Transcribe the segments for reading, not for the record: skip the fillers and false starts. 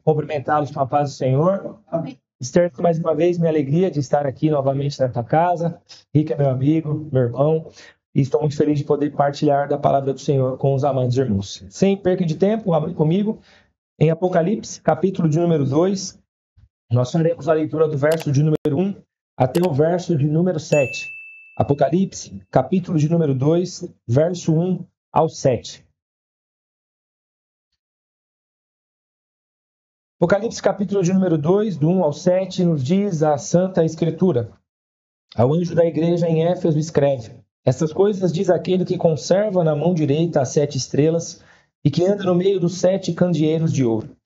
cumprimentá-los com a paz do Senhor. Externo mais uma vez minha alegria de estar aqui novamente na tua casa. Rick é meu amigo, meu irmão, e estou muito feliz de poder partilhar da palavra do Senhor com os amados irmãos. Sem perca de tempo, abre comigo em Apocalipse, capítulo de número 2. Nós faremos a leitura do verso de número 1 até o verso de número 7. Apocalipse, capítulo de número 2, verso 1 ao 7. Apocalipse, capítulo de número 2, do 1 ao 7, nos diz a Santa Escritura. Ao anjo da igreja em Éfeso escreve: Estas coisas diz aquele que conserva na mão direita as 7 estrelas e que anda no meio dos 7 candeeiros de ouro.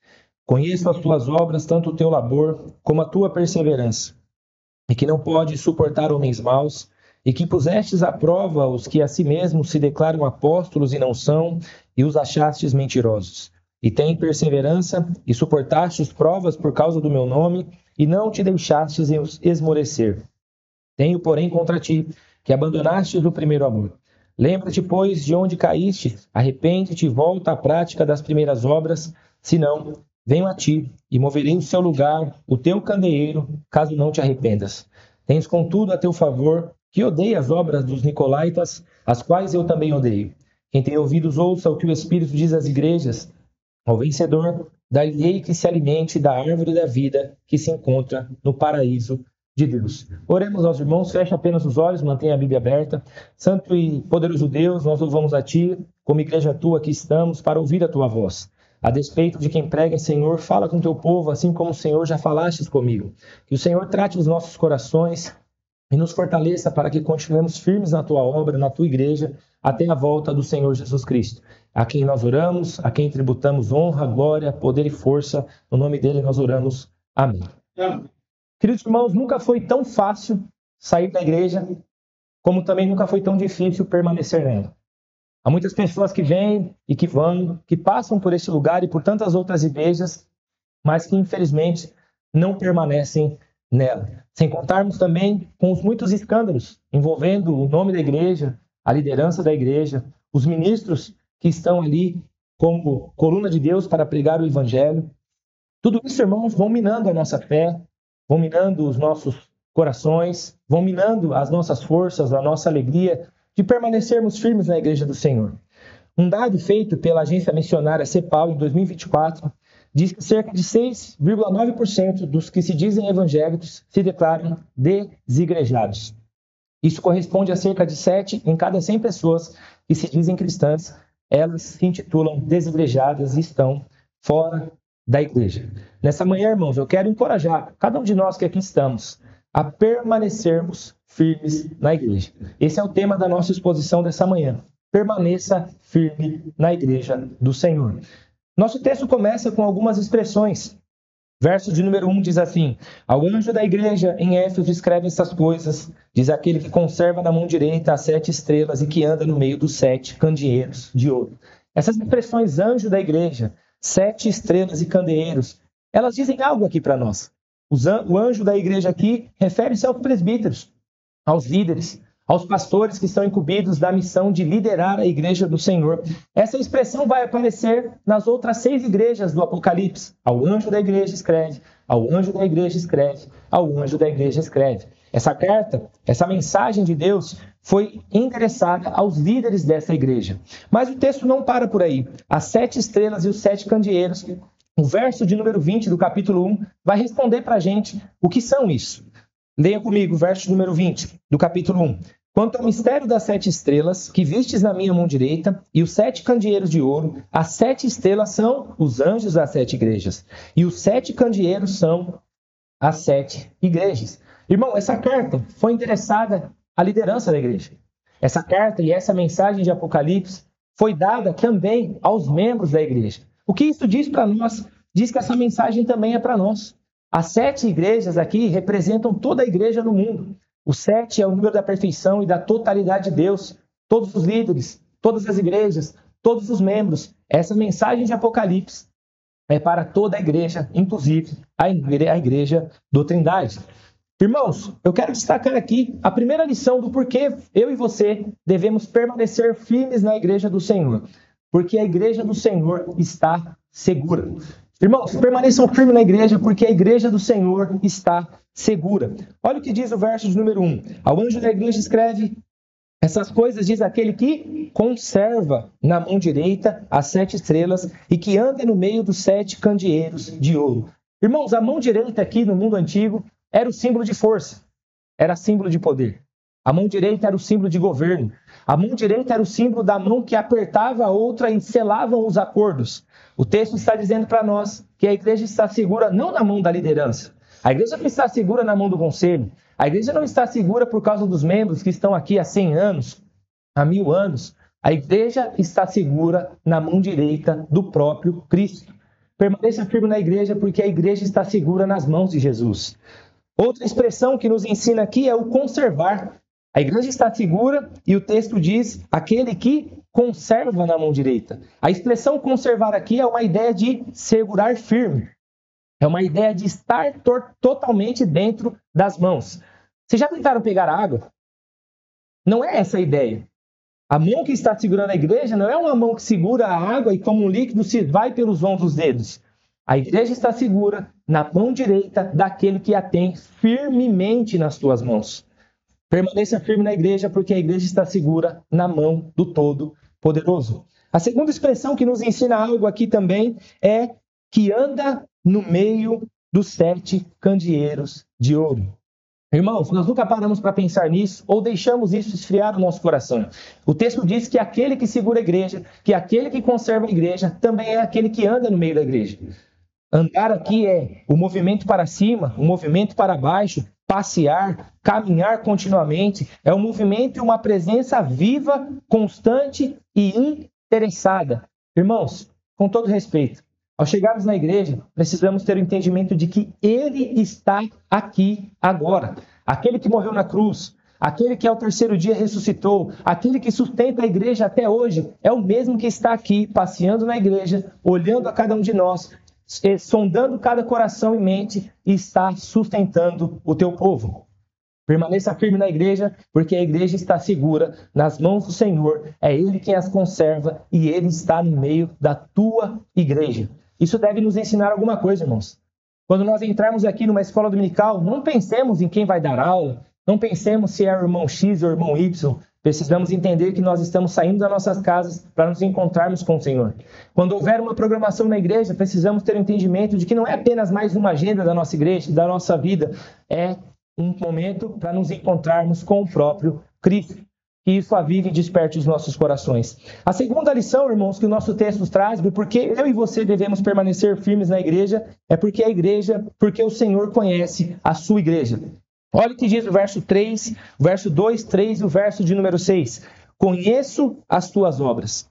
Conheço as tuas obras, tanto o teu labor como a tua perseverança, e que não podes suportar homens maus, e que pusestes à prova os que a si mesmos se declaram apóstolos e não são, e os achastes mentirosos. E tem perseverança, e suportastes provas por causa do meu nome, e não te deixastes esmorecer. Tenho, porém, contra ti, que abandonastes o primeiro amor. Lembra-te, pois, de onde caíste, arrepende-te e volta à prática das primeiras obras, senão, venho a ti, e moverei o seu lugar, o teu candeeiro, caso não te arrependas. Tens, contudo, a teu favor, que odeia as obras dos nicolaítas, as quais eu também odeio. Quem tem ouvidos, ouça o que o Espírito diz às igrejas. Ao vencedor, dar-lhe-ei que se alimente da árvore da vida que se encontra no paraíso de Deus. Oremos aos irmãos, feche apenas os olhos, mantenha a Bíblia aberta. Santo e poderoso Deus, nós louvamos a Ti, como igreja Tua que estamos, para ouvir a Tua voz. A despeito de quem prega, Senhor, fala com Teu povo, assim como o Senhor já falastes comigo. Que o Senhor trate os nossos corações e nos fortaleça para que continuemos firmes na Tua obra, na Tua igreja, até a volta do Senhor Jesus Cristo. A quem nós oramos, a quem tributamos honra, glória, poder e força. No nome dele nós oramos. Amém. Queridos irmãos, nunca foi tão fácil sair da igreja, como também nunca foi tão difícil permanecer nela. Há muitas pessoas que vêm e que vão, que passam por este lugar e por tantas outras igrejas, mas que infelizmente não permanecem nela. Sem contarmos também com os muitos escândalos envolvendo o nome da igreja, a liderança da igreja, os ministros que estão ali como coluna de Deus para pregar o evangelho. Tudo isso, irmãos, vão minando a nossa fé, vão minando os nossos corações, vão minando as nossas forças, a nossa alegria de permanecermos firmes na igreja do Senhor. Um dado feito pela agência missionária CEPAL em 2024 diz que cerca de 6,9% dos que se dizem evangélicos se declaram desigrejados. Isso corresponde a cerca de 7 em cada 100 pessoas que se dizem cristãs. Elas se intitulam desigrejadas e estão fora da igreja. Nessa manhã, irmãos, eu quero encorajar cada um de nós que aqui estamos a permanecermos firmes na igreja. Esse é o tema da nossa exposição dessa manhã. Permaneça firme na igreja do Senhor. Nosso texto começa com algumas expressões. Verso de número 1 diz assim: Ao anjo da igreja em Éfeso escreve essas coisas, diz aquele que conserva na mão direita as 7 estrelas e que anda no meio dos 7 candeeiros de ouro. Essas expressões, anjo da igreja, 7 estrelas e candeeiros, elas dizem algo aqui para nós. O anjo da igreja aqui refere-se aos presbíteros, aos líderes, aos pastores que estão incumbidos da missão de liderar a igreja do Senhor. Essa expressão vai aparecer nas outras 6 igrejas do Apocalipse. Ao anjo da igreja escreve, ao anjo da igreja escreve, ao anjo da igreja escreve. Essa carta, essa mensagem de Deus foi endereçada aos líderes dessa igreja. Mas o texto não para por aí. As 7 estrelas e os 7 candeeiros, o verso de número 20 do capítulo 1, vai responder para a gente o que são isso. Leia comigo o verso número 20 do capítulo 1. Quanto ao mistério das 7 estrelas, que vistes na minha mão direita, e os 7 candeeiros de ouro, as 7 estrelas são os anjos das 7 igrejas, e os 7 candeeiros são as 7 igrejas. Irmão, essa carta foi endereçada à liderança da igreja. Essa carta e essa mensagem de Apocalipse foi dada também aos membros da igreja. O que isso diz para nós? Diz que essa mensagem também é para nós. As 7 igrejas aqui representam toda a igreja no mundo. O 7 é o número da perfeição e da totalidade de Deus. Todos os líderes, todas as igrejas, todos os membros. Essa mensagem de Apocalipse é para toda a igreja, inclusive a igreja do Trindade. Irmãos, eu quero destacar aqui a primeira lição do porquê eu e você devemos permanecer firmes na igreja do Senhor. Porque a igreja do Senhor está segura. Irmãos, permaneçam firmes na igreja, porque a igreja do Senhor está segura. Olha o que diz o verso de número 1. Ao anjo da igreja escreve: essas coisas diz aquele que conserva na mão direita as 7 estrelas e que anda no meio dos 7 candeeiros de ouro. Irmãos, a mão direita aqui no mundo antigo era o símbolo de força, era símbolo de poder. A mão direita era o símbolo de governo. A mão direita era o símbolo da mão que apertava a outra e selavam os acordos. O texto está dizendo para nós que a igreja está segura não na mão da liderança. A igreja não está segura na mão do conselho. A igreja não está segura por causa dos membros que estão aqui há 100 anos, há 1000 anos. A igreja está segura na mão direita do próprio Cristo. Permaneça firme na igreja, porque a igreja está segura nas mãos de Jesus. Outra expressão que nos ensina aqui é o conservar. A igreja está segura e o texto diz aquele que conserva na mão direita. A expressão conservar aqui é uma ideia de segurar firme. É uma ideia de estar totalmente dentro das mãos. Vocês já tentaram pegar água? Não é essa a ideia. A mão que está segurando a igreja não é uma mão que segura a água e como um líquido se vai pelos vãos dos dedos. A igreja está segura na mão direita daquele que a tem firmemente nas suas mãos. Permaneça firme na igreja, porque a igreja está segura na mão do Todo-Poderoso. A segunda expressão que nos ensina algo aqui também é que anda no meio dos 7 candeeiros de ouro. Irmãos, nós nunca paramos para pensar nisso ou deixamos isso esfriar no nosso coração. O texto diz que aquele que segura a igreja, que aquele que conserva a igreja, também é aquele que anda no meio da igreja. Andar aqui é o movimento para cima, o movimento para baixo, passear, caminhar continuamente, é um movimento e uma presença viva, constante e interessada. Irmãos, com todo respeito, ao chegarmos na igreja, precisamos ter o entendimento de que Ele está aqui agora. Aquele que morreu na cruz, aquele que ao 3º dia ressuscitou, aquele que sustenta a igreja até hoje, é o mesmo que está aqui, passeando na igreja, olhando a cada um de nós, sondando cada coração e mente e está sustentando o teu povo. Permaneça firme na igreja, porque a igreja está segura nas mãos do Senhor. É Ele quem as conserva e Ele está no meio da tua igreja. Isso deve nos ensinar alguma coisa, irmãos. Quando nós entrarmos aqui numa escola dominical, não pensemos em quem vai dar aula, não pensemos se é o irmão X ou o irmão Y. Precisamos entender que nós estamos saindo das nossas casas para nos encontrarmos com o Senhor. Quando houver uma programação na igreja, precisamos ter o entendimento de que não é apenas mais uma agenda da nossa igreja, da nossa vida. É um momento para nos encontrarmos com o próprio Cristo. Que isso avive e desperte os nossos corações. A segunda lição, irmãos, que o nosso texto traz, do porquê eu e você devemos permanecer firmes na igreja, é porque o Senhor conhece a sua igreja. Olha o que diz o verso 3, o verso 2, 3 e o verso de número 6. Conheço as tuas obras,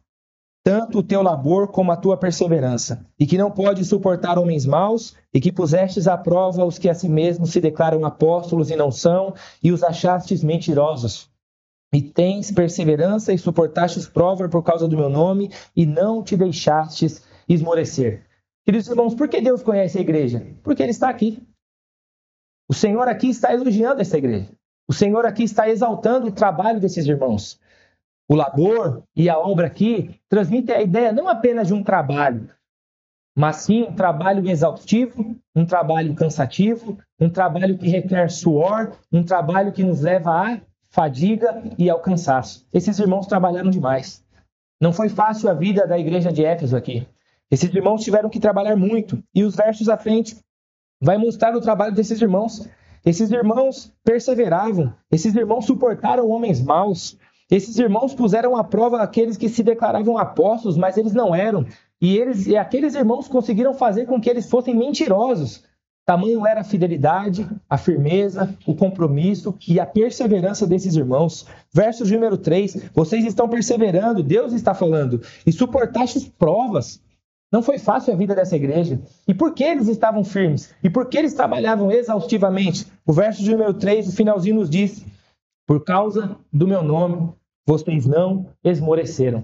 tanto o teu labor como a tua perseverança, e que não podes suportar homens maus, e que pusestes à prova os que a si mesmos se declaram apóstolos e não são, e os achastes mentirosos. E tens perseverança e suportastes prova por causa do meu nome, e não te deixastes esmorecer. Queridos irmãos, por que Deus conhece a igreja? Porque Ele está aqui. O Senhor aqui está elogiando essa igreja. O Senhor aqui está exaltando o trabalho desses irmãos. O labor e a obra aqui transmitem a ideia não apenas de um trabalho, mas sim um trabalho exaustivo, um trabalho cansativo, um trabalho que requer suor, um trabalho que nos leva à fadiga e ao cansaço. Esses irmãos trabalharam demais. Não foi fácil a vida da igreja de Éfeso aqui. Esses irmãos tiveram que trabalhar muito. E os versos à frente vai mostrar o trabalho desses irmãos. Esses irmãos perseveravam. Esses irmãos suportaram homens maus. Esses irmãos puseram à prova aqueles que se declaravam apóstolos, mas eles não eram. E aqueles irmãos conseguiram fazer com que eles fossem mentirosos. Tamanho era a fidelidade, a firmeza, o compromisso e a perseverança desses irmãos. Verso número 3, vocês estão perseverando, Deus está falando, e suportastes provas. Não foi fácil a vida dessa igreja. E por que eles estavam firmes? E por que eles trabalhavam exaustivamente? O verso de número 3, o finalzinho nos diz: por causa do meu nome, vocês não esmoreceram.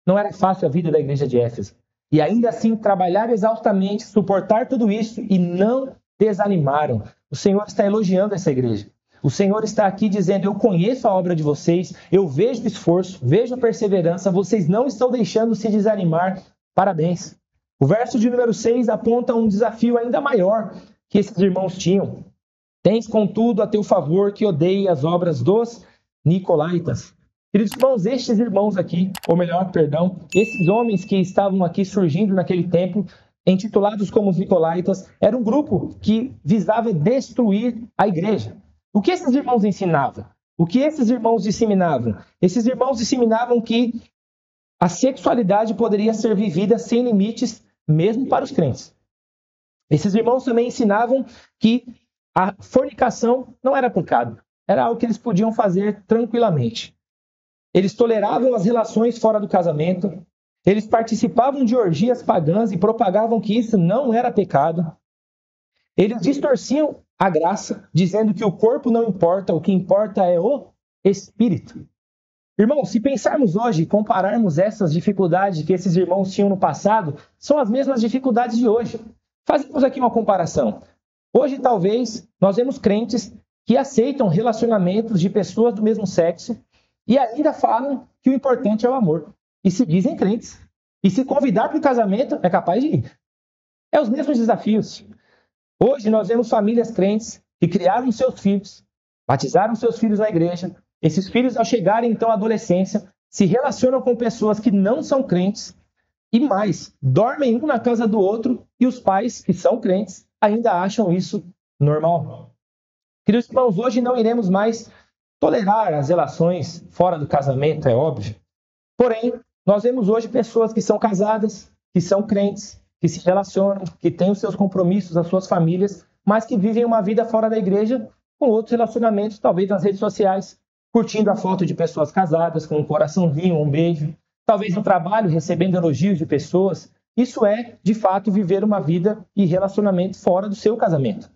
Não era fácil a vida da igreja de Éfeso. E ainda assim, trabalhar exaustamente, suportar tudo isso e não desanimaram. O Senhor está elogiando essa igreja. O Senhor está aqui dizendo: eu conheço a obra de vocês, eu vejo o esforço, vejo a perseverança, vocês não estão deixando se desanimar. Parabéns. O verso de número 6 aponta um desafio ainda maior que esses irmãos tinham. Tens, contudo, a teu favor que odeie as obras dos nicolaítas. Queridos irmãos, estes irmãos aqui, ou melhor, perdão, esses homens que estavam aqui surgindo naquele tempo, intitulados como os nicolaítas, era um grupo que visava destruir a igreja. O que esses irmãos ensinavam? O que esses irmãos disseminavam? Esses irmãos disseminavam que a sexualidade poderia ser vivida sem limites, mesmo para os crentes. Esses irmãos também ensinavam que a fornicação não era pecado, era algo que eles podiam fazer tranquilamente. Eles toleravam as relações fora do casamento, eles participavam de orgias pagãs e propagavam que isso não era pecado. Eles distorciam a graça, dizendo que o corpo não importa, o que importa é o espírito. Irmãos, se pensarmos hoje e compararmos essas dificuldades que esses irmãos tinham no passado, são as mesmas dificuldades de hoje. Fazemos aqui uma comparação. Hoje, talvez, nós vemos crentes que aceitam relacionamentos de pessoas do mesmo sexo e ainda falam que o importante é o amor. E se dizem crentes. E se convidar para o casamento, é capaz de ir. É os mesmos desafios. Hoje, nós vemos famílias crentes que criaram seus filhos, batizaram seus filhos na igreja. Esses filhos, ao chegarem, então, à adolescência, se relacionam com pessoas que não são crentes e mais, dormem um na casa do outro e os pais, que são crentes, ainda acham isso normal. Queridos irmãos, hoje não iremos mais tolerar as relações fora do casamento, é óbvio. Porém, nós vemos hoje pessoas que são casadas, que são crentes, que se relacionam, que têm os seus compromissos, as suas famílias, mas que vivem uma vida fora da igreja com outros relacionamentos, talvez nas redes sociais, curtindo a foto de pessoas casadas, com um coraçãozinho, um beijo, talvez no trabalho, recebendo elogios de pessoas. Isso é, de fato, viver uma vida e relacionamento fora do seu casamento.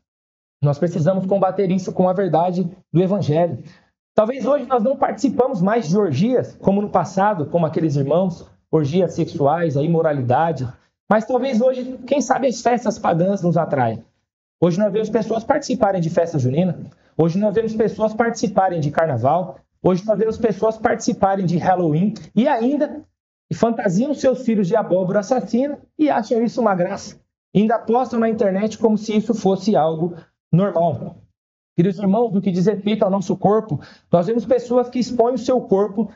Nós precisamos combater isso com a verdade do Evangelho. Talvez hoje nós não participamos mais de orgias, como no passado, como aqueles irmãos, orgias sexuais, a imoralidade. Mas talvez hoje, quem sabe, as festas pagãs nos atraem. Hoje nós vemos pessoas participarem de festa junina. Hoje nós vemos pessoas participarem de carnaval. Hoje nós vemos pessoas participarem de Halloween. E ainda fantasiam seus filhos de abóbora assassina e acham isso uma graça. E ainda postam na internet como se isso fosse algo normal. Queridos irmãos, no que diz respeito ao nosso corpo, nós vemos pessoas que expõem o seu corpo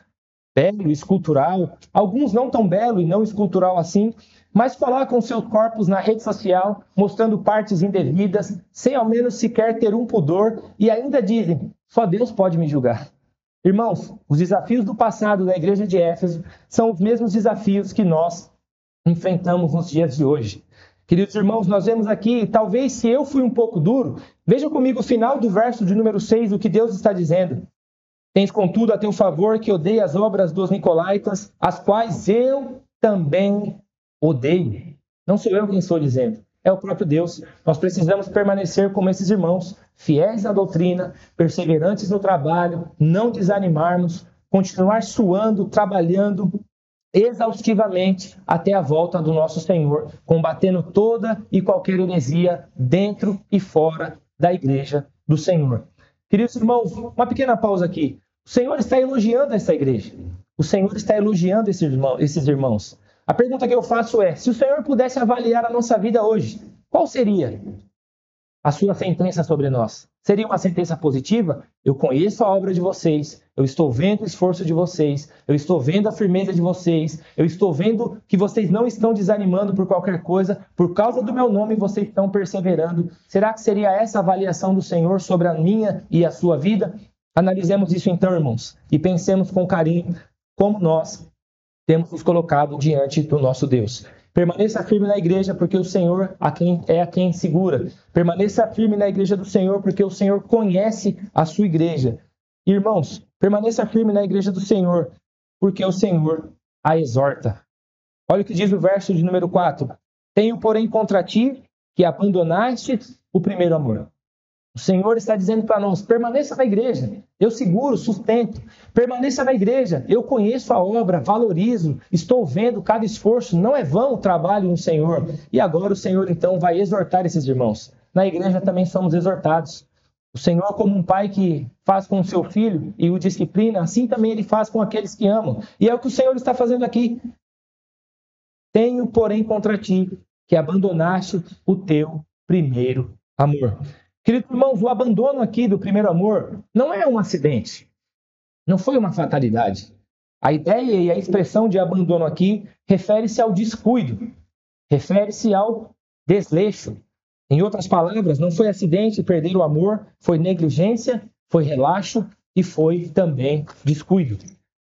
belo, escultural, alguns não tão belo e não escultural assim, mas colocam seus corpos na rede social, mostrando partes indevidas, sem ao menos sequer ter um pudor, e ainda dizem, só Deus pode me julgar. Irmãos, os desafios do passado da igreja de Éfeso são os mesmos desafios que nós enfrentamos nos dias de hoje. Queridos irmãos, nós vemos aqui, talvez se eu fui um pouco duro, vejam comigo o final do verso de número 6, o que Deus está dizendo. Tens, contudo, a teu favor que odeia as obras dos nicolaítas, as quais eu também odeio. Não sou eu quem estou dizendo, é o próprio Deus. Nós precisamos permanecer como esses irmãos, fiéis à doutrina, perseverantes no trabalho, não desanimarmos, continuar suando, trabalhando exaustivamente até a volta do nosso Senhor, combatendo toda e qualquer heresia dentro e fora da igreja do Senhor. Queridos irmãos, uma pequena pausa aqui. O Senhor está elogiando essa igreja. O Senhor está elogiando esses irmãos. A pergunta que eu faço é, se o Senhor pudesse avaliar a nossa vida hoje, qual seria a sua sentença sobre nós? Seria uma sentença positiva? Eu conheço a obra de vocês, eu estou vendo o esforço de vocês, eu estou vendo a firmeza de vocês, eu estou vendo que vocês não estão desanimando por qualquer coisa, por causa do meu nome vocês estão perseverando. Será que seria essa a avaliação do Senhor sobre a minha e a sua vida? Analisemos isso então, irmãos, e pensemos com carinho como nós temos nos colocado diante do nosso Deus. Permaneça firme na igreja, porque o Senhor é a quem segura. Permaneça firme na igreja do Senhor, porque o Senhor conhece a sua igreja. Irmãos, permaneça firme na igreja do Senhor, porque o Senhor a exorta. Olha o que diz o verso de número 4. Tenho, porém, contra ti que abandonaste o primeiro amor. O Senhor está dizendo para nós, permaneça na igreja, eu seguro, sustento, permaneça na igreja, eu conheço a obra, valorizo, estou vendo cada esforço, não é vão o trabalho no Senhor. E agora o Senhor então vai exortar esses irmãos. Na igreja também somos exortados. O Senhor, como um pai que faz com o seu filho e o disciplina, assim também ele faz com aqueles que amam. E é o que o Senhor está fazendo aqui. Tenho, porém, contra ti, que abandonaste o teu primeiro amor. Queridos irmãos, o abandono aqui do primeiro amor não é um acidente, não foi uma fatalidade. A ideia e a expressão de abandono aqui refere-se ao descuido, refere-se ao desleixo. Em outras palavras, não foi acidente perder o amor, foi negligência, foi relaxo e foi também descuido.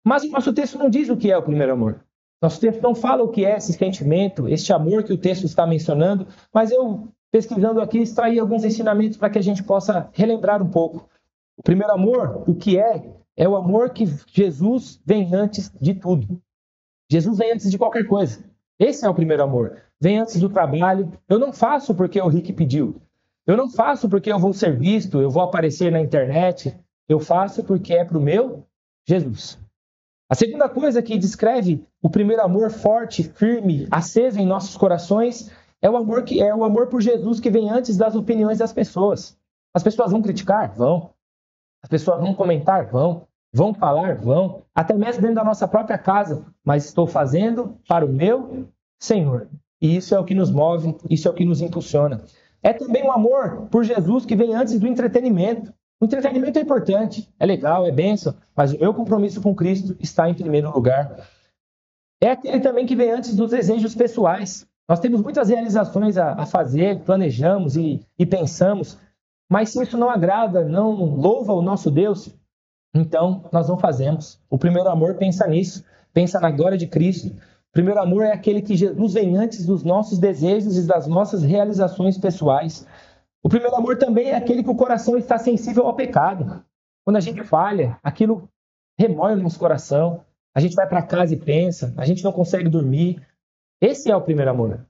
Mas o nosso texto não diz o que é o primeiro amor. Nosso texto não fala o que é esse sentimento, este amor que o texto está mencionando, mas eu, pesquisando aqui, extraí alguns ensinamentos para que a gente possa relembrar um pouco. O primeiro amor, o que é o amor que Jesus vem antes de tudo. Jesus vem antes de qualquer coisa. Esse é o primeiro amor. Vem antes do trabalho. Eu não faço porque o Rick pediu. Eu não faço porque eu vou ser visto, eu vou aparecer na internet. Eu faço porque é para o meu Jesus. A segunda coisa que descreve o primeiro amor forte, firme, aceso em nossos corações é o amor por Jesus que vem antes das opiniões das pessoas. As pessoas vão criticar? Vão. As pessoas vão comentar? Vão. Vão falar? Vão. Até mesmo dentro da nossa própria casa. Mas estou fazendo para o meu Senhor. E isso é o que nos move, isso é o que nos impulsiona. É também um amor por Jesus que vem antes do entretenimento. O entretenimento é importante, é legal, é bênção, mas o meu compromisso com Cristo está em primeiro lugar. É aquele também que vem antes dos desejos pessoais. Nós temos muitas realizações a fazer, planejamos e pensamos, mas se isso não agrada, não louva o nosso Deus, então nós não fazemos. O primeiro amor pensa nisso, pensa na glória de Cristo. O primeiro amor é aquele que Jesus vem antes dos nossos desejos e das nossas realizações pessoais. O primeiro amor também é aquele que o coração está sensível ao pecado. Quando a gente falha, aquilo remói o nosso coração. A gente vai para casa e pensa, a gente não consegue dormir. Esse é o primeiro amor.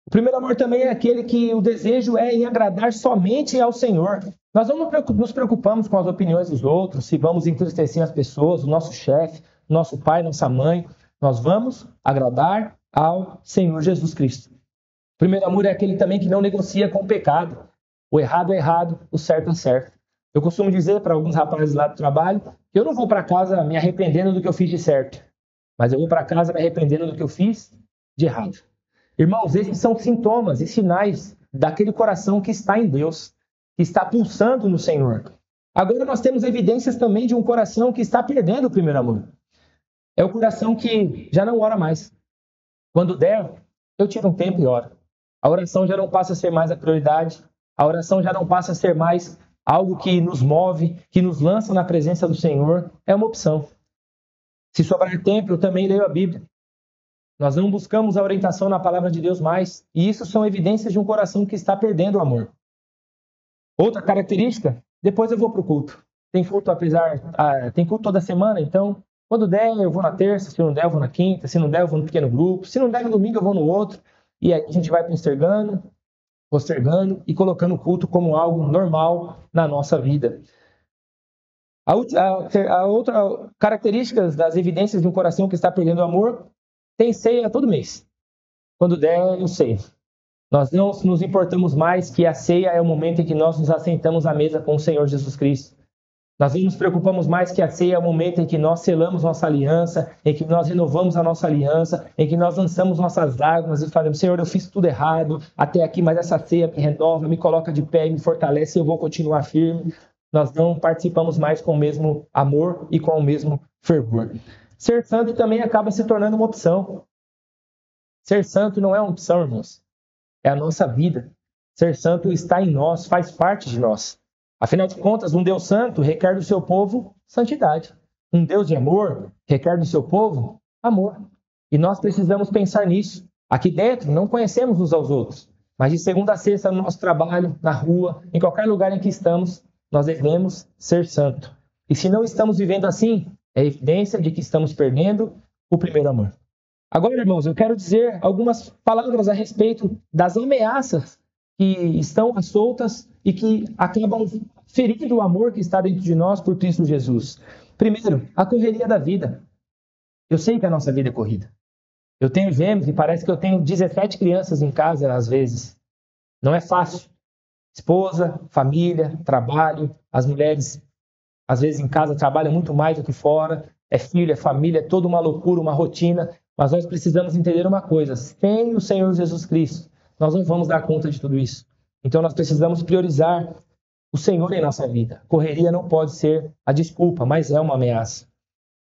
O primeiro amor também é aquele que o desejo é em agradar somente ao Senhor. Nós não nos preocupamos com as opiniões dos outros, se vamos entristecer as pessoas, o nosso chefe, o nosso pai, nossa mãe. Nós vamos agradar ao Senhor Jesus Cristo. O primeiro amor é aquele também que não negocia com o pecado. O errado é errado, o certo é certo. Eu costumo dizer para alguns rapazes lá do trabalho que eu não vou para casa me arrependendo do que eu fiz de certo, mas eu vou para casa me arrependendo do que eu fiz de errado. Irmãos, esses são sintomas e sinais daquele coração que está em Deus, que está pulsando no Senhor. Agora nós temos evidências também de um coração que está perdendo o primeiro amor. É o coração que já não ora mais. Quando der, eu tiro um tempo e oro. A oração já não passa a ser mais a prioridade. A oração já não passa a ser mais algo que nos move, que nos lança na presença do Senhor. É uma opção. Se sobrar tempo, eu também leio a Bíblia. Nós não buscamos a orientação na palavra de Deus mais. E isso são evidências de um coração que está perdendo o amor. Outra característica, depois eu vou para o culto. Tem culto tem culto toda semana, então quando der eu vou na terça, se não der eu vou na quinta, se não der eu vou no pequeno grupo, se não der no domingo eu vou no outro. E aí a gente vai postergando e colocando o culto como algo normal na nossa vida. A outra característica das evidências de um coração que está perdendo o amor, tem ceia todo mês. Quando der, eu sei. Nós não nos importamos mais que a ceia é o momento em que nós nos assentamos à mesa com o Senhor Jesus Cristo. Nós não nos preocupamos mais que a ceia é o momento em que nós selamos nossa aliança, em que nós renovamos a nossa aliança, em que nós lançamos nossas lágrimas e falamos, Senhor, eu fiz tudo errado até aqui, mas essa ceia me renova, me coloca de pé, me fortalece e eu vou continuar firme. Nós não participamos mais com o mesmo amor e com o mesmo fervor. Ser santo também acaba se tornando uma opção. Ser santo não é uma opção, irmãos. É a nossa vida. Ser santo está em nós, faz parte de nós. Afinal de contas, um Deus santo requer do seu povo santidade. Um Deus de amor requer do seu povo amor. E nós precisamos pensar nisso. Aqui dentro, não conhecemos uns aos outros. Mas de segunda a sexta, no nosso trabalho, na rua, em qualquer lugar em que estamos, nós devemos ser santos. E se não estamos vivendo assim, é evidência de que estamos perdendo o primeiro amor. Agora, irmãos, eu quero dizer algumas palavras a respeito das ameaças que estão soltas e que acabam ferindo o amor que está dentro de nós por Cristo Jesus. Primeiro, a correria da vida. Eu sei que a nossa vida é corrida. Eu tenho gêmeos e parece que eu tenho 17 crianças em casa às vezes. Não é fácil. Esposa, família, trabalho. As mulheres, às vezes em casa, trabalham muito mais do que fora. É filho, é família, é toda uma loucura, uma rotina. Mas nós precisamos entender uma coisa: sem o Senhor Jesus Cristo, nós não vamos dar conta de tudo isso. Então nós precisamos priorizar o Senhor em nossa vida. Correria não pode ser a desculpa, mas é uma ameaça.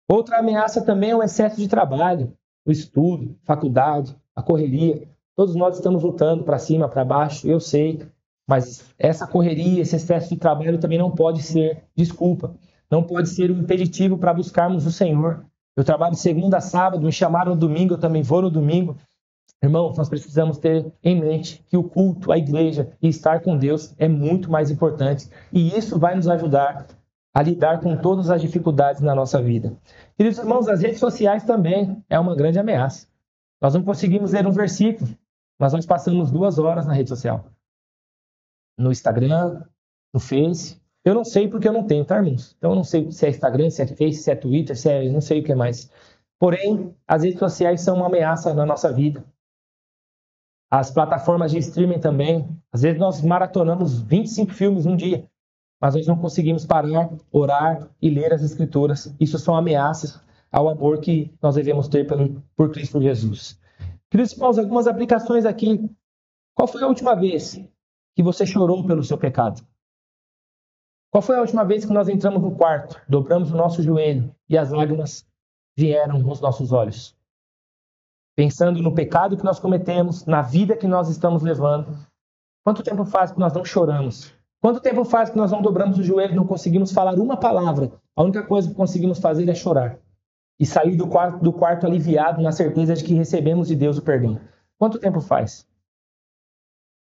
Outra ameaça também é o excesso de trabalho, o estudo, faculdade, a correria. Todos nós estamos lutando para cima, para baixo, eu sei. Mas essa correria, esse excesso de trabalho também não pode ser desculpa. Não pode ser um impeditivo para buscarmos o Senhor. Eu trabalho de segunda a sábado, me chamaram no domingo, eu também vou no domingo. Irmãos, nós precisamos ter em mente que o culto, a igreja e estar com Deus é muito mais importante. E isso vai nos ajudar a lidar com todas as dificuldades na nossa vida. Queridos irmãos, as redes sociais também é uma grande ameaça. Nós não conseguimos ler um versículo, mas nós passamos 2 horas na rede social. No Instagram, no Face. Eu não sei porque eu não tenho, tá, irmãos? Então eu não sei se é Instagram, se é Face, se é Twitter, se é não sei o que mais. Porém, as redes sociais são uma ameaça na nossa vida. As plataformas de streaming também. Às vezes nós maratonamos 25 filmes num dia, mas nós não conseguimos parar, orar e ler as Escrituras. Isso são ameaças ao amor que nós devemos ter por Cristo Jesus. Queridos irmãos, algumas aplicações aqui. Qual foi a última vez que você chorou pelo seu pecado? Qual foi a última vez que nós entramos no quarto, dobramos o nosso joelho e as lágrimas vieram nos nossos olhos? Pensando no pecado que nós cometemos, na vida que nós estamos levando. Quanto tempo faz que nós não choramos? Quanto tempo faz que nós não dobramos o joelho e não conseguimos falar uma palavra? A única coisa que conseguimos fazer é chorar. E sair do quarto aliviado na certeza de que recebemos de Deus o perdão. Quanto tempo faz?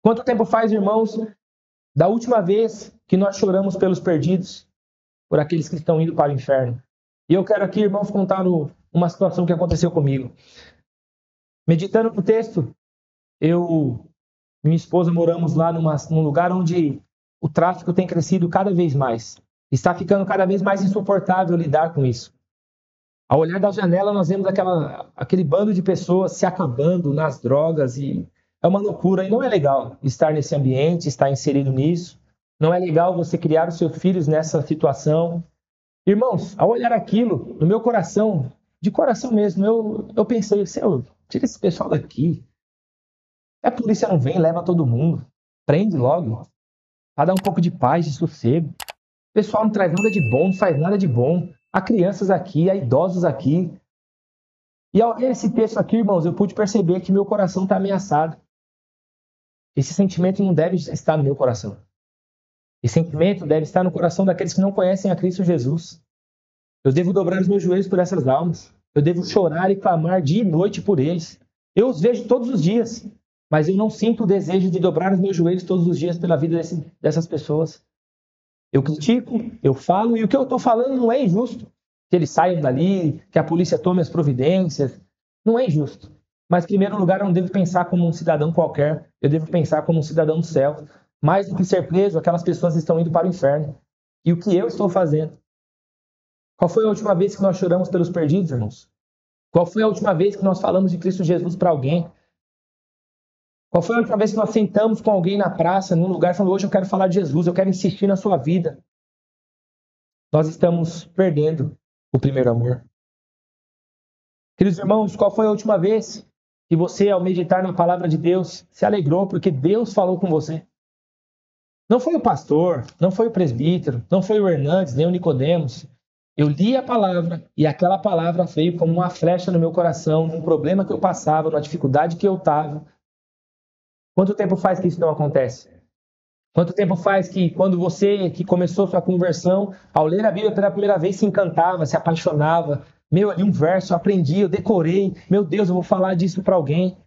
Quanto tempo faz, irmãos, da última vez que nós choramos pelos perdidos, por aqueles que estão indo para o inferno? E eu quero aqui, irmãos, contar uma situação que aconteceu comigo. Meditando no texto, eu e minha esposa moramos lá num lugar onde o tráfico tem crescido cada vez mais. Está ficando cada vez mais insuportável lidar com isso. Ao olhar da janela, nós vemos aquele bando de pessoas se acabando nas drogas e é uma loucura. E não é legal estar nesse ambiente, estar inserido nisso. Não é legal você criar os seus filhos nessa situação. Irmãos, ao olhar aquilo, no meu coração, de coração mesmo, eu pensei, Senhor, tira esse pessoal daqui. A polícia não vem, leva todo mundo. Prende logo. Para dar um pouco de paz, de sossego. O pessoal não traz nada de bom, não faz nada de bom. Há crianças aqui, há idosos aqui. E ao ler esse texto aqui, irmãos, eu pude perceber que meu coração está ameaçado. Esse sentimento não deve estar no meu coração. Esse sentimento deve estar no coração daqueles que não conhecem a Cristo Jesus. Eu devo dobrar os meus joelhos por essas almas. Eu devo chorar e clamar dia e noite por eles. Eu os vejo todos os dias, mas eu não sinto o desejo de dobrar os meus joelhos todos os dias pela vida dessas pessoas. Eu critico, eu falo, e o que eu estou falando não é injusto. Que eles saiam dali, que a polícia tome as providências. Não é injusto. Mas, em primeiro lugar, eu não devo pensar como um cidadão qualquer. Eu devo pensar como um cidadão do céu. Mais do que ser preso, aquelas pessoas estão indo para o inferno. E o que eu estou fazendo? Qual foi a última vez que nós choramos pelos perdidos, irmãos? Qual foi a última vez que nós falamos de Cristo Jesus para alguém? Qual foi a última vez que nós sentamos com alguém na praça, num lugar, e falamos, hoje eu quero falar de Jesus, eu quero insistir na sua vida? Nós estamos perdendo o primeiro amor. Queridos irmãos, qual foi a última vez que você, ao meditar na palavra de Deus, se alegrou porque Deus falou com você? Não foi o pastor, não foi o presbítero, não foi o Hernandes, nem o Nicodemos. Eu li a palavra e aquela palavra veio como uma flecha no meu coração, num problema que eu passava, numa dificuldade que eu estava. Quanto tempo faz que isso não acontece? Quanto tempo faz que quando você que começou sua conversão, ao ler a Bíblia pela primeira vez, se encantava, se apaixonava? Meu, ali um verso, eu aprendi, eu decorei. Meu Deus, eu vou falar disso para alguém.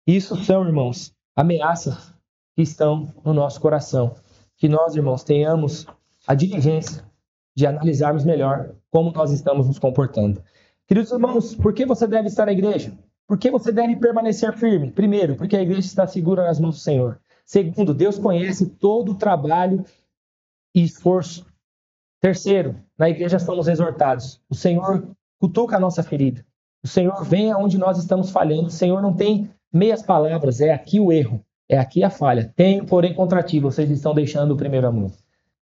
Isso são, irmãos, ameaças que estão no nosso coração. Que nós, irmãos, tenhamos a diligência de analisarmos melhor como nós estamos nos comportando. Queridos irmãos, por que você deve estar na igreja? Por que você deve permanecer firme? Primeiro, porque a igreja está segura nas mãos do Senhor. Segundo, Deus conhece todo o trabalho e esforço. Terceiro, na igreja somos exortados. O Senhor cutuca a nossa ferida. O Senhor vem aonde nós estamos falhando. O Senhor não tem meias palavras. É aqui o erro. É aqui a falha. Tenho, porém, contra ti. Vocês estão deixando o primeiro amor.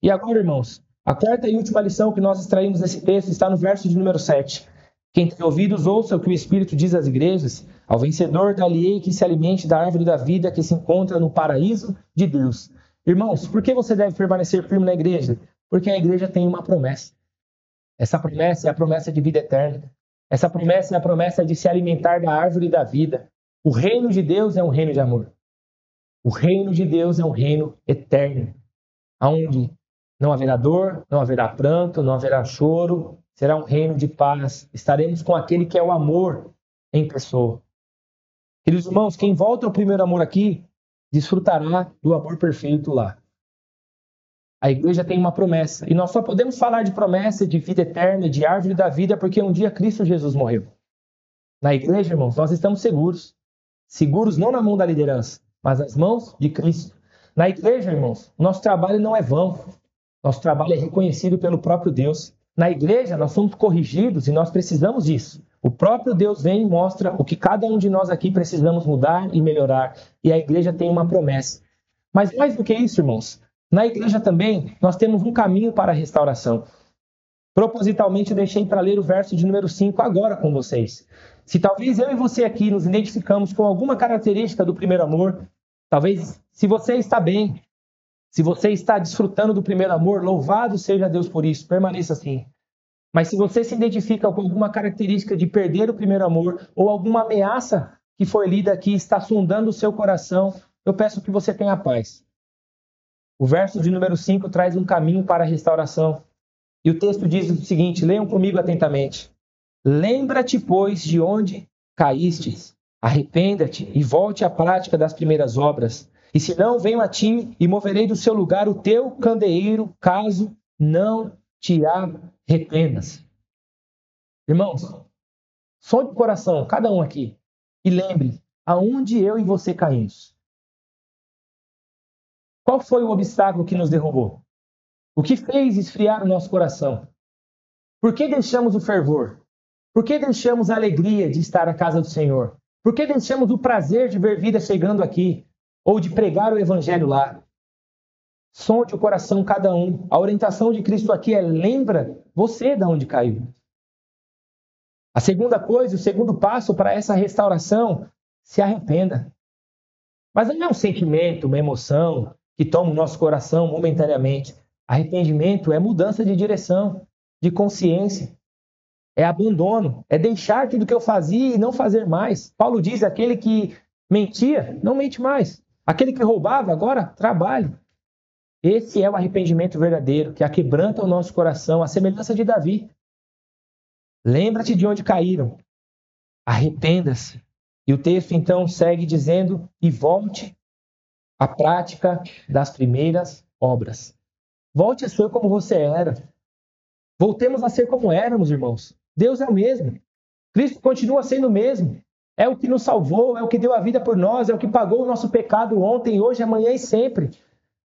E agora, irmãos, a quarta e última lição que nós extraímos desse texto está no verso de número 7. Quem tem ouvidos, ouça o que o Espírito diz às igrejas. Ao vencedor, dar-lhe-ei que se alimente da árvore da vida que se encontra no paraíso de Deus. Irmãos, por que você deve permanecer firme na igreja? Porque a igreja tem uma promessa. Essa promessa é a promessa de vida eterna. Essa promessa é a promessa de se alimentar da árvore da vida. O reino de Deus é um reino de amor. O reino de Deus é um reino eterno, onde não haverá dor, não haverá pranto, não haverá choro. Será um reino de paz. Estaremos com aquele que é o amor em pessoa. Queridos irmãos, quem volta ao primeiro amor aqui, desfrutará do amor perfeito lá. A igreja tem uma promessa. E nós só podemos falar de promessa, de vida eterna, de árvore da vida, porque um dia Cristo Jesus morreu. Na igreja, irmãos, nós estamos seguros. Seguros não na mão da liderança, mas nas mãos de Cristo. Na igreja, irmãos, nosso trabalho não é vão. Nosso trabalho é reconhecido pelo próprio Deus. Na igreja, nós somos corrigidos e nós precisamos disso. O próprio Deus vem e mostra o que cada um de nós aqui precisamos mudar e melhorar. E a igreja tem uma promessa. Mas mais do que isso, irmãos, na igreja também nós temos um caminho para a restauração. Propositalmente eu deixei para ler o verso de número 5 agora com vocês. Se talvez eu e você aqui nos identificamos com alguma característica do primeiro amor, talvez se você está bem, se você está desfrutando do primeiro amor, louvado seja Deus por isso, permaneça assim. Mas se você se identifica com alguma característica de perder o primeiro amor ou alguma ameaça que foi lida aqui está sondando o seu coração, eu peço que você tenha paz. O verso de número 5 traz um caminho para a restauração. E o texto diz o seguinte, leiam comigo atentamente. Lembra-te, pois, de onde caístes, arrependa-te e volte à prática das primeiras obras. E se não, venho a ti e moverei do seu lugar o teu candeeiro, caso não te arrependas. Irmãos, sonhe o coração, cada um aqui, e lembre aonde eu e você caímos. Qual foi o obstáculo que nos derrubou? O que fez esfriar o nosso coração? Por que deixamos o fervor? Por que deixamos a alegria de estar na casa do Senhor? Por que deixamos o prazer de ver vida chegando aqui? Ou de pregar o evangelho lá? Sonde o coração cada um. A orientação de Cristo aqui é lembra você de onde caiu. A segunda coisa, o segundo passo para essa restauração, se arrependa. Mas não é um sentimento, uma emoção que toma o nosso coração momentaneamente. Arrependimento é mudança de direção, de consciência. É abandono, é deixar tudo que eu fazia e não fazer mais. Paulo diz, aquele que mentia, não mente mais. Aquele que roubava, agora trabalhe. Esse é o arrependimento verdadeiro, que aquebranta o nosso coração, a semelhança de Davi. Lembra-te de onde caíram. Arrependa-se. E o texto então segue dizendo, e volte à prática das primeiras obras. Volte a ser como você era. Voltemos a ser como éramos, irmãos. Deus é o mesmo. Cristo continua sendo o mesmo. É o que nos salvou, é o que deu a vida por nós, é o que pagou o nosso pecado ontem, hoje, amanhã e sempre.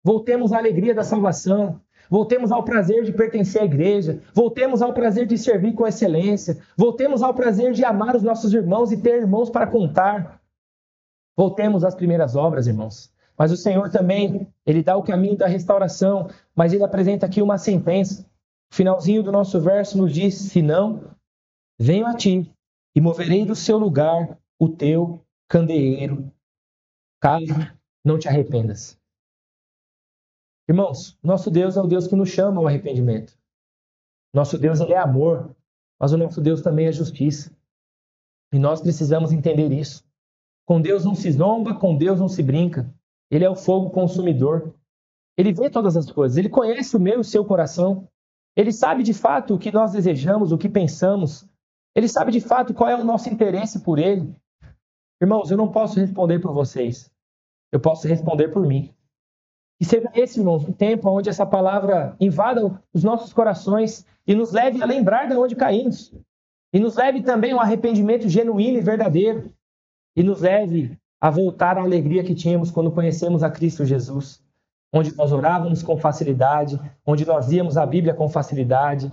Voltemos à alegria da salvação. Voltemos ao prazer de pertencer à igreja. Voltemos ao prazer de servir com excelência. Voltemos ao prazer de amar os nossos irmãos e ter irmãos para contar. Voltemos às primeiras obras, irmãos. Mas o Senhor também, Ele dá o caminho da restauração, mas Ele apresenta aqui uma sentença. O finalzinho do nosso verso nos diz, se não, venho a ti e moverei do seu lugar o teu candeeiro, caso não te arrependas. Irmãos, nosso Deus é o Deus que nos chama ao arrependimento. Nosso Deus, Ele é amor, mas o nosso Deus também é justiça. E nós precisamos entender isso. Com Deus não se zomba, com Deus não se brinca. Ele é o fogo consumidor. Ele vê todas as coisas, Ele conhece o meu e o seu coração. Ele sabe de fato o que nós desejamos, o que pensamos. Ele sabe de fato qual é o nosso interesse por Ele. Irmãos, eu não posso responder por vocês. Eu posso responder por mim. E seja esse, irmãos, um tempo onde essa palavra invada os nossos corações e nos leve a lembrar de onde caímos. E nos leve também ao arrependimento genuíno e verdadeiro. E nos leve a voltar à alegria que tínhamos quando conhecemos a Cristo Jesus. Onde nós orávamos com facilidade, onde nós líamos a Bíblia com facilidade,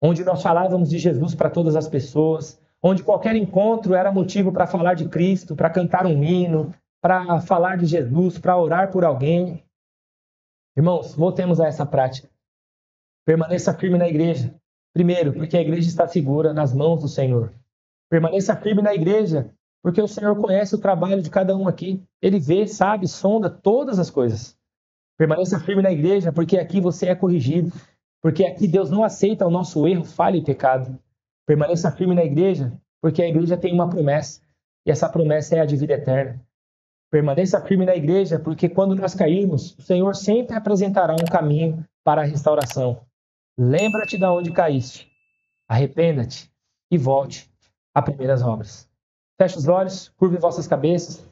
onde nós falávamos de Jesus para todas as pessoas, onde qualquer encontro era motivo para falar de Cristo, para cantar um hino, para falar de Jesus, para orar por alguém. Irmãos, voltemos a essa prática. Permaneça firme na igreja. Primeiro, porque a igreja está segura nas mãos do Senhor. Permaneça firme na igreja, porque o Senhor conhece o trabalho de cada um aqui. Ele vê, sabe, sonda todas as coisas. Permaneça firme na igreja, porque aqui você é corrigido. Porque aqui Deus não aceita o nosso erro, falha e pecado. Permaneça firme na igreja, porque a igreja tem uma promessa. E essa promessa é a de vida eterna. Permaneça firme na igreja, porque quando nós cairmos, o Senhor sempre apresentará um caminho para a restauração. Lembra-te de onde caíste. Arrependa-te e volte a primeiras obras. Feche os olhos, curve vossas cabeças.